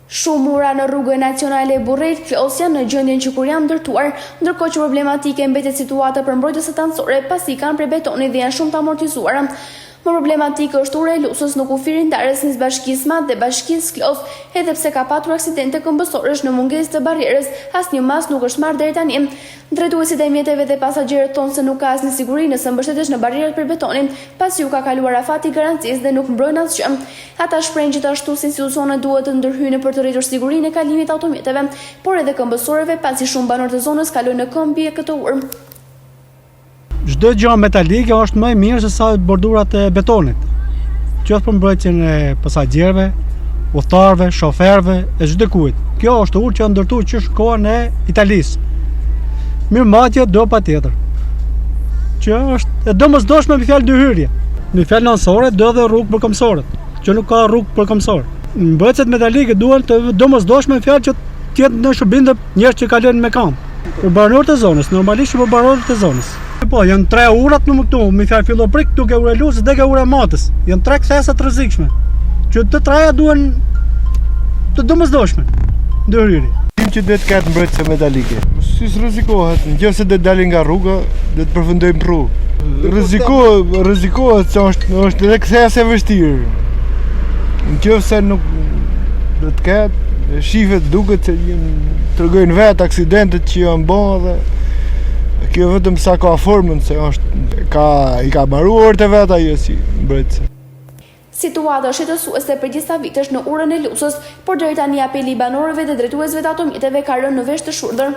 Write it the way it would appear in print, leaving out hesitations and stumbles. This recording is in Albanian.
Shumë ura në rrugën nacionale Burrejt-Klos janë në gjendjen që kur janë ndërtuar, ndërkohë që problematike mbetet situata për mbrojtjes së tancore pasi kanë prej betonit dhe janë shumë të amortizuara. Më problematikë është ura e Lusës në kufirin ndarjes mes bashkisë Madh dhe bashkisë Klos, edhe pse ka patur aksidente këmbësorësh në mungesë të barrierës, asnjë mas nuk është marrë deri tani. Drejtuesit e mjeteve dhe pasagerët thonë se nuk ka asnjë siguri nëse mbështetesh në barrierat për betonin, pasi u ka kaluar afati i garancisë dhe nuk mbrojnë asgjë. Ata shprehin gjithashtu se institucionet duhet të ndërhyjnë për të rritur sigurinë e kalimit të automjeteve, por edhe këmbësorëve, pasi shumë banorë të zonës kalojnë në këmbë këtë urë. Çdo gjë metalike është më e mirë se sa bordurat e betonit. Qoftë për mbrojtjen e pasagerëve, udhëtarëve, shoferëve e çdo kujt. Kjo është urë që ndërtuar që në kohën e Italisë. Mirëmatje do patjetër. Që është e domosdoshme me fjalë dyhyrje. Në fjalë nënsore do dhe rrugë për kombësorët, që nuk ka rrugë për kombësor. Mbrojtjet metalike duhen të domosdoshme me fjalë që të jetë në shërbim të njerëz që kalojnë me kamp. Për banorët e zonës, normalisht për banorët e zonës. Po, janë 3 urat në këtu, me fjalë fillo prik duke ura e Lusës dhe ke ura e Matës. Janë 3 kthesa të rrezikshme, që të treja duhen të domosdoshme ndërhyrje. Që duhet të ketë mbrojtje metalike. Si rrezikohet, nëse do të dalin nga rruga, do të përfundojmë rrugë. Rrezikohet se është edhe kthesa e vështirë. Nëse nuk do të ketë, shifet duket se tregojnë vetë aksidentet që janë bërë dhe kjo vetëm sa ka formën se i ka mbaruar të vetë ajo si mbrojtëse. Situata shqetësuese për gjitha vitesh në urën e Lusës, por deri tani apeli i banorëve dhe drejtuesve të automjeteve ka rënë në vesh të shurdhër.